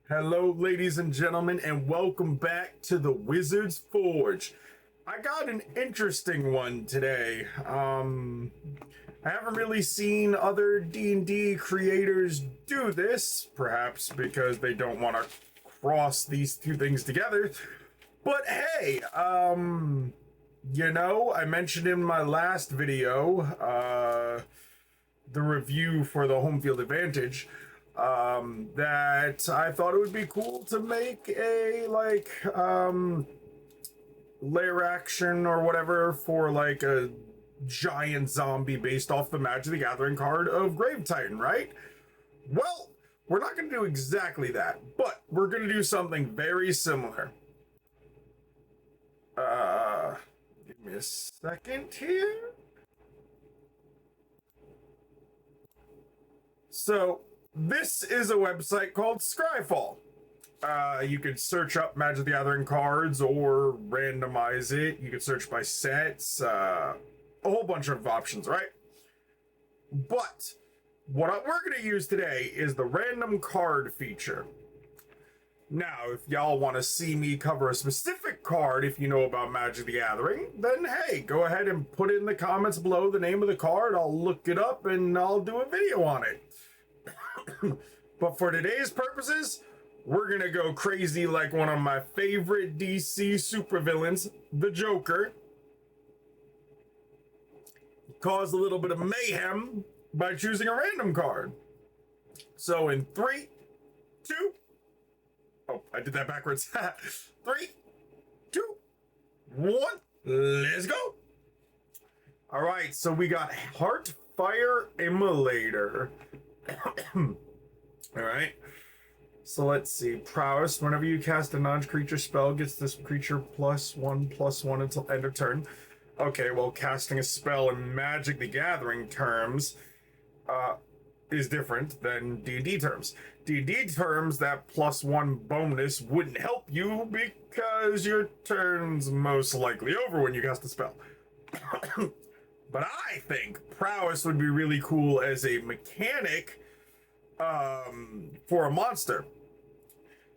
Hello, ladies and gentlemen, and welcome back to the Wizard's Forge. I got an interesting one today. I haven't really seen other D&D creators do this, perhaps because they don't want to cross these two things together. But hey, you know, I mentioned in my last video, the review for the home field advantage, that I thought it would be cool to make a, like, lair action or whatever for, like, a giant zombie based off the Magic the Gathering card of Grave Titan, right? Well, we're not going to do exactly that, but we're going to do something very similar. Give me a second here. So, this is a website called Scryfall. You could search up Magic the Gathering cards or randomize it. You could search by sets, a whole bunch of options, right? But what we're going to use today is the random card feature. Now, if y'all want to see me cover a specific card, if you know about Magic the Gathering, then hey, go ahead and put in the comments below the name of the card. I'll look it up and I'll do a video on it. But for today's purposes, we're going to go crazy like one of my favorite DC supervillains, the Joker. Cause a little bit of mayhem by choosing a random card. So in 3, 2, oh, I did that backwards. 3, 2, 1, let's go. All right, so we got Heartfire Immolator. All right. So let's see. Prowess. Whenever you cast a non-creature spell, gets this creature +1/+1 until end of turn. Okay, well, casting a spell in Magic the Gathering terms is different than D&D terms. D&D terms, that +1 bonus wouldn't help you because your turn's most likely over when you cast a spell. But I think Prowess would be really cool as a mechanic for a monster.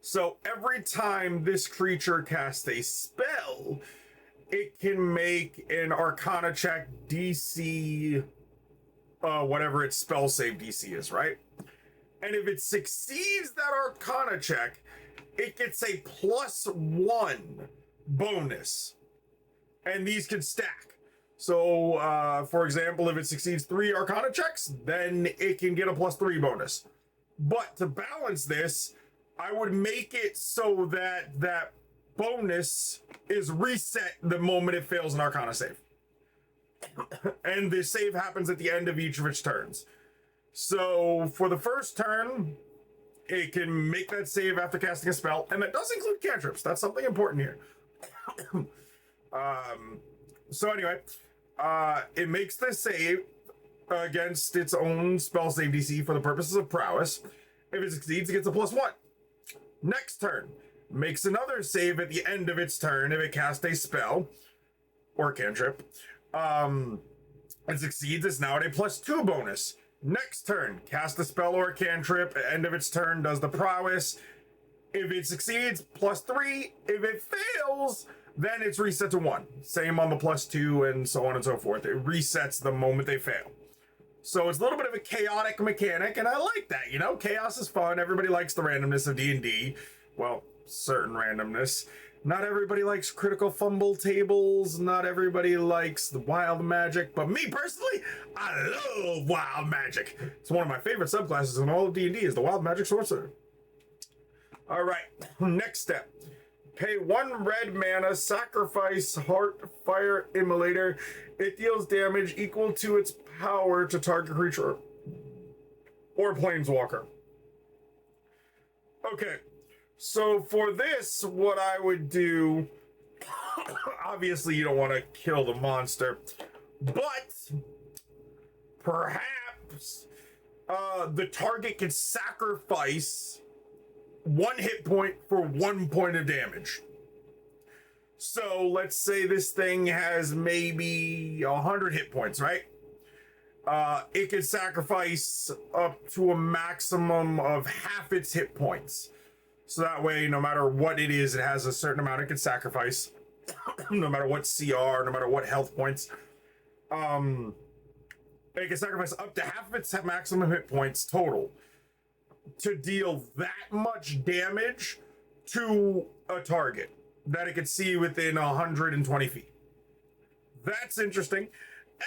So every time this creature casts a spell, it can make an Arcana check DC, whatever its spell save DC is, right? And if it succeeds that Arcana check, it gets a +1 bonus. And these can stack. So, for example, if it succeeds 3 Arcana checks, then it can get a +3 bonus. But to balance this, I would make it so that that bonus is reset the moment it fails an Arcana save. And the save happens at the end of each of its turns. So for the first turn, it can make that save after casting a spell, and that does include cantrips. That's something important here. So anyway, it makes the save against its own spell save DC for the purposes of prowess. If it succeeds, it gets a +1. Next turn, makes another save at the end of its turn if it casts a spell or cantrip. It succeeds, it's now at a +2 bonus. Next turn, cast a spell or a cantrip at the end of its turn, does the prowess. If it succeeds, +3. If it fails, then it's reset to 1. Same on the +2 and so on and so forth. It resets the moment they fail. So it's a little bit of a chaotic mechanic, and I like that, you know? Chaos is fun. Everybody likes the randomness of D&D. Well, certain randomness. Not everybody likes critical fumble tables. Not everybody likes the wild magic. But me, personally, I love wild magic. It's one of my favorite subclasses in all of D&D is the wild magic sorcerer. All right, next step. Pay 1 red mana, sacrifice Heartfire Immolator. It deals damage equal to its power to target creature or planeswalker. Okay, so for this, what I would do, obviously you don't want to kill the monster, but perhaps the target can sacrifice 1 hit point for 1 point of damage. So let's say this thing has maybe 100 hit points, right? It could sacrifice up to a maximum of half its hit points. So that way, no matter what it is, it has a certain amount it can sacrifice. No matter what CR, no matter what health points. It can sacrifice up to half of its maximum hit points total to deal that much damage to a target that it could see within 120 feet. That's interesting.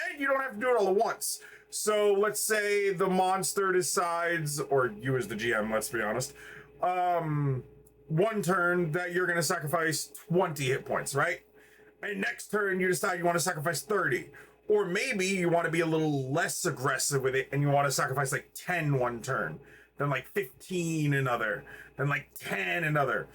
And you don't have to do it all at once. So let's say the monster decides, or you as the GM, let's be honest, one turn that you're going to sacrifice 20 hit points, right? And next turn you decide you want to sacrifice 30. Or maybe you want to be a little less aggressive with it and you want to sacrifice like 10 one turn, then like 15 another, then like 10 another.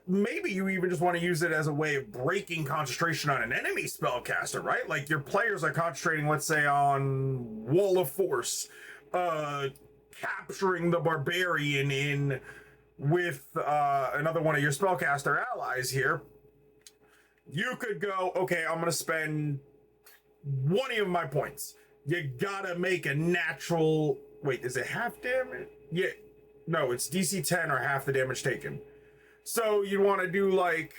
Maybe you even just want to use it as a way of breaking concentration on an enemy spellcaster, right? Like your players are concentrating, let's say, on Wall of Force, capturing the barbarian in with another one of your spellcaster allies here. You could go, okay, I'm going to spend 20 of my points. You gotta make a natural... Wait, is it half damage? Yeah. No, it's DC 10 or half the damage taken. So you want to do like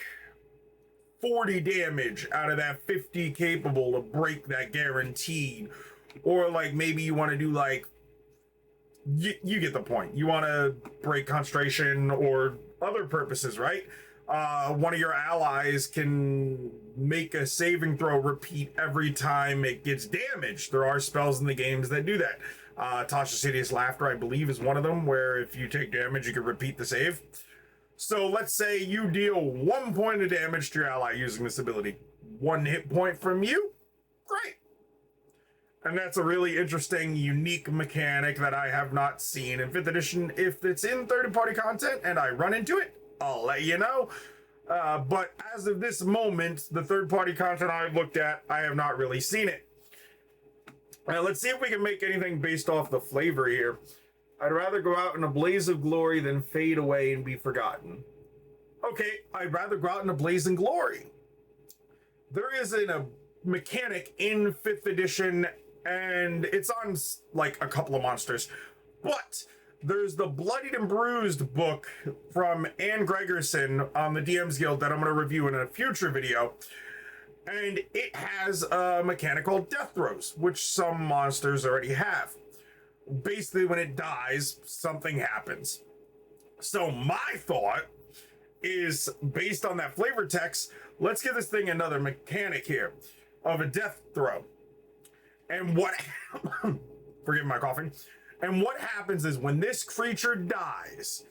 40 damage out of that 50 capable to break that guaranteed. Or like maybe you want to do like... You get the point. You want to break concentration or other purposes, right? One of your allies can make a saving throw repeat every time it gets damaged. There are spells in the games that do that. Tasha's Hideous Laughter, I believe, is one of them, where if you take damage, you can repeat the save. So let's say you deal 1 point of damage to your ally using this ability. 1 hit point from you? Great. And that's a really interesting, unique mechanic that I have not seen in 5th edition. If it's in third-party content and I run into it, I'll let you know. But as of this moment, the third-party content I've looked at, I have not really seen it. Let's see if we can make anything based off the flavor here. I'd rather go out in a blaze of glory than fade away and be forgotten. Okay, I'd rather go out in a blaze of glory. There is a mechanic in 5th edition, and it's on like a couple of monsters. But there's the Bloodied and Bruised book from Anne Gregerson on the DM's Guild that I'm going to review in a future video. And it has a mechanic called Death Throes, which some monsters already have. Basically, when it dies, something happens. So my thought is, based on that flavor text, let's give this thing another mechanic here of a death throw. And what... Forgive my coughing. And what happens is when this creature dies,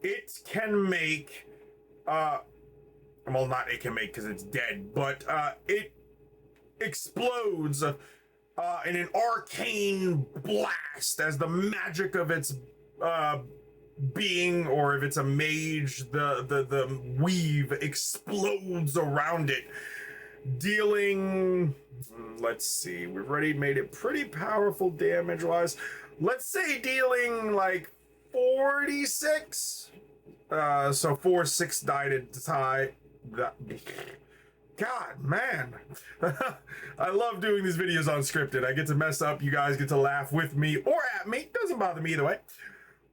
it can make... well, not it can make because it's dead, but it explodes in an arcane blast as the magic of its being, or if it's a mage, the weave explodes around it, dealing... Let's see, we've already made it pretty powerful damage-wise. Let's say dealing like 46. So 4, 6 die to die. God, man. I love doing these videos unscripted. I get to mess up. You guys get to laugh with me or at me. Doesn't bother me either way.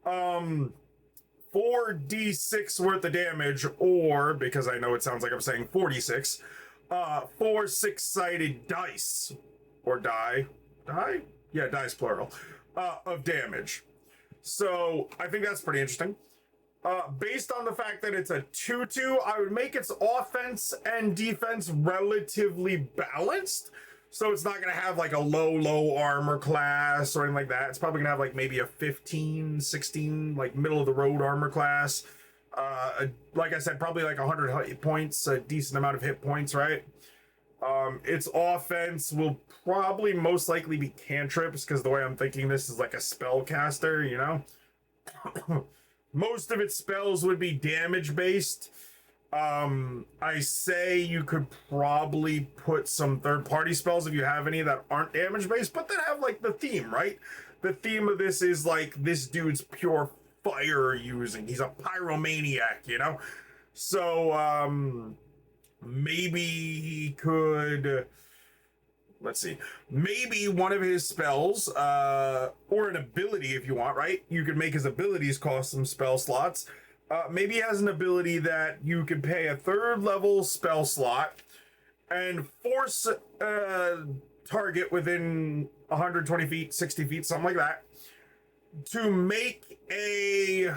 4d6 worth of damage, or, because I know it sounds like I'm saying 46, 4 6-sided dice, or die? Yeah, dice plural, of damage. So I think that's pretty interesting. Based on the fact that it's a 2/2, I would make its offense and defense relatively balanced. So it's not going to have like a low armor class or anything like that. It's probably going to have like maybe a 15, 16, like middle of the road armor class. Like I said, probably like 100 hit points, a decent amount of hit points, right? Its offense will probably most likely be cantrips, because the way I'm thinking this is like a spellcaster, you know? Most of its spells would be damage based. I say you could probably put some third-party spells if you have any that aren't damage based, but that have like the theme, right? The theme of this is like, this dude's pure fire using. He's a pyromaniac, you know? So, maybe he could, let's see, maybe one of his spells, or an ability if you want, right? You could make his abilities cost some spell slots. Maybe he has an ability that you could pay a 3rd level spell slot and force a target within 120 feet, 60 feet, something like that, to make a,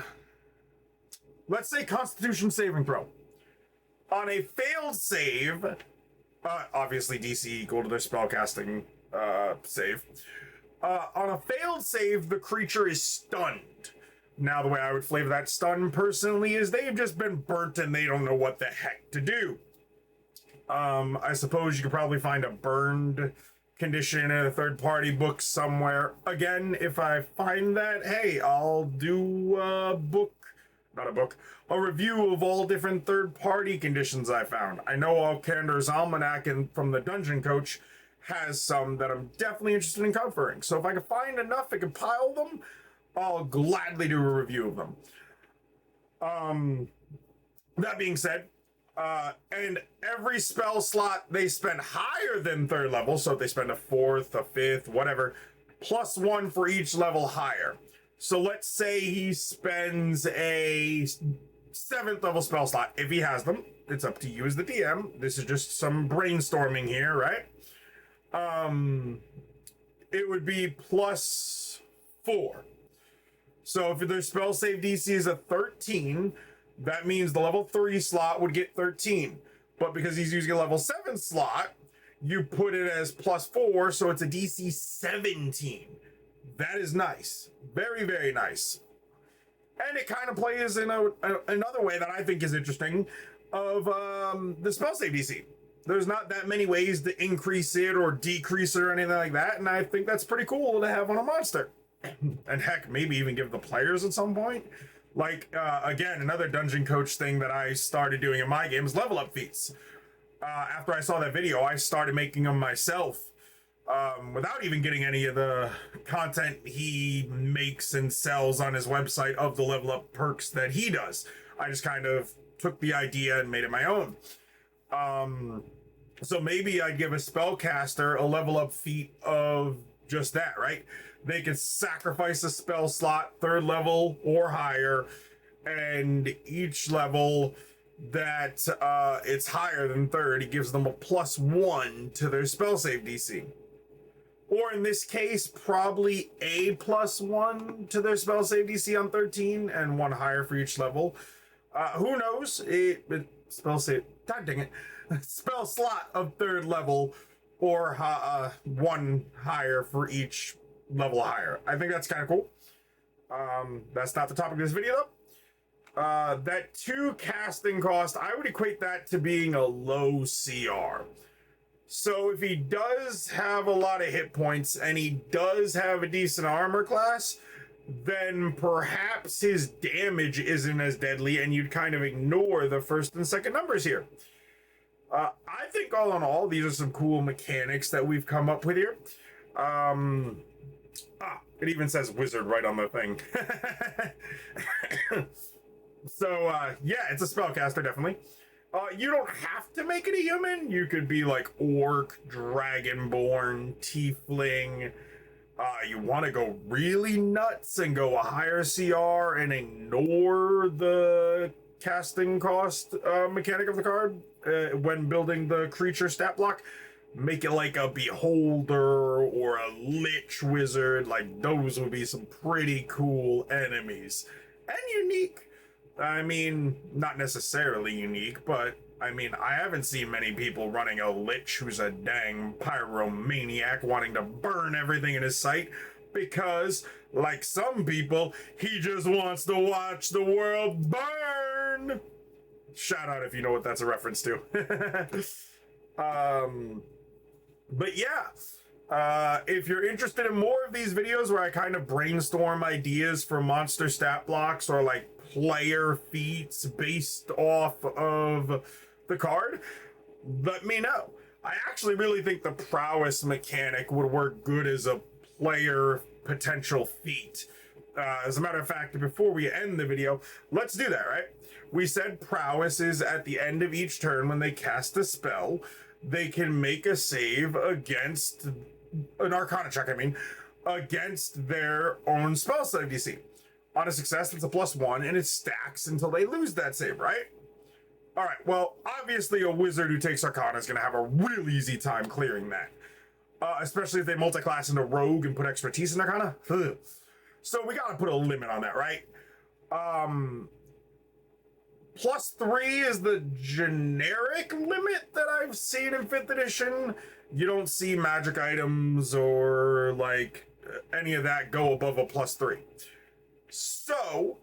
let's say, Constitution saving throw. On a failed save, obviously DC equal to their spellcasting save. On a failed save, the creature is stunned. Now, the way I would flavor that stun personally is they've just been burnt and they don't know what the heck to do. I suppose you could probably find a burned condition in a third-party book somewhere. Again, if I find that, hey, I'll do a review of all different third-party conditions I found. I know Alkandar's Almanac from the Dungeon Coach has some that I'm definitely interested in covering. So if I can find enough, I can pile them, I'll gladly do a review of them. That being said, and every spell slot they spend higher than 3rd level, so if they spend a 4th, a 5th, whatever, +1 for each level higher. So let's say he spends a 7th level spell slot. If he has them, it's up to you as the DM. This is just some brainstorming here, right? It would be +4. So if their spell save DC is a 13, that means the level 3 slot would get 13. But because he's using a level 7 slot, you put it as +4, so it's a DC 17. That is nice. Very, very nice. And it kind of plays in another way that I think is interesting of the spell save DC. There's not that many ways to increase it or decrease it or anything like that, and I think that's pretty cool to have on a monster. And heck, maybe even give the players at some point. Like, again, another Dungeon Coach thing that I started doing in my game is level up feats. After I saw that video, I started making them myself. Without even getting any of the content he makes and sells on his website of the level up perks that he does. I just kind of took the idea and made it my own. So maybe I'd give a spellcaster a level up feat of just that, right? They could sacrifice a spell slot 3rd level or higher, and each level that it's higher than 3rd, it gives them a +1 to their spell save DC. Or in this case, probably a +1 to their spell save DC on 13 and 1 higher for each level. Who knows? Spell save, god dang it, spell slot of 3rd level or 1 higher for each level higher. I think that's kind of cool. That's not the topic of this video though. That 2 casting cost, I would equate that to being a low CR. So if he does have a lot of hit points and he does have a decent armor class, then perhaps his damage isn't as deadly and you'd kind of ignore the 1st and 2nd numbers here. I think all in all, these are some cool mechanics that we've come up with here. It even says wizard right on the thing. So, yeah, it's a spellcaster, definitely. You don't have to make it a human. You could be like orc, dragonborn, tiefling. You want to go really nuts and go a higher CR and ignore the casting cost mechanic of the card when building the creature stat block. Make it like a beholder or a lich wizard. Like, those would be some pretty cool enemies and unique. I mean, not necessarily unique, but I mean, I haven't seen many people running a lich who's a dang pyromaniac wanting to burn everything in his sight because, like some people, he just wants to watch the world burn. Shout out if you know what that's a reference to. But yeah, if you're interested in more of these videos where I kind of brainstorm ideas for monster stat blocks or like player feats based off of the card, let me know. I actually really think the prowess mechanic would work good as a player potential feat. As a matter of fact, before we end the video, let's do that, right? We said prowess is at the end of each turn when they cast a spell. They can make a save against an Arcana check, against their own spell save DC. On a success, it's a +1, and it stacks until they lose that save, right? All right, well, obviously a wizard who takes Arcana is going to have a real easy time clearing that. Especially if they multi-class into Rogue and put expertise in Arcana. So we got to put a limit on that, right? +3 is the generic limit that I've seen in 5th edition. You don't see magic items or like any of that go above a +3. So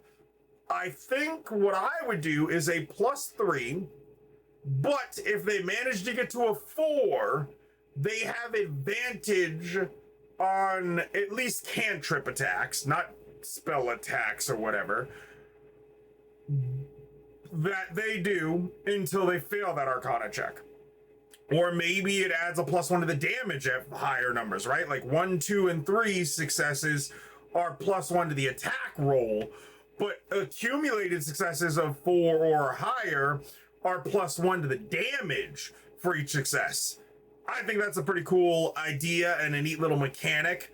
I think what I would do is a +3, but if they manage to get to a 4, they have advantage on at least cantrip attacks, not spell attacks or whatever, that they do until they fail that Arcana check. Or maybe it adds a +1 to the damage at higher numbers, right? Like 1, 2, and 3 successes are +1 to the attack roll, but accumulated successes of 4 or higher are +1 to the damage for each success. I think that's a pretty cool idea and a neat little mechanic.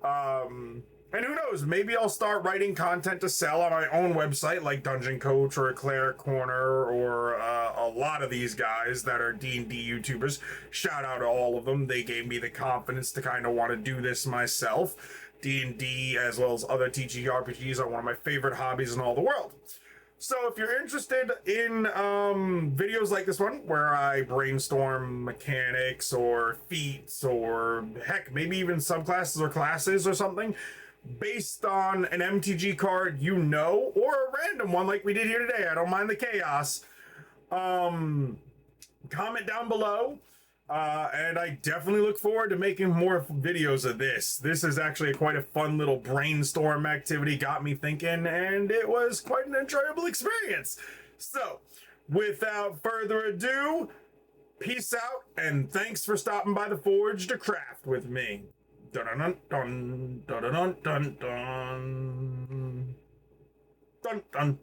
And who knows, maybe I'll start writing content to sell on my own website like Dungeon Coach or Cleric Corner or a lot of these guys that are D&D YouTubers. Shout out to all of them. They gave me the confidence to kind of want to do this myself. D&D as well as other TTRPGs are one of my favorite hobbies in all the world. So if you're interested in videos like this one, where I brainstorm mechanics or feats or heck, maybe even subclasses or classes or something, based on an MTG card or a random one like we did here today, I don't mind the chaos, comment down below. And I definitely look forward to making more videos of this. This is actually quite a fun little brainstorm activity, got me thinking, and it was quite an enjoyable experience. So, without further ado, peace out, and thanks for stopping by the Forge to craft with me. Dun dun dun dun dun dun dun dun dun dun.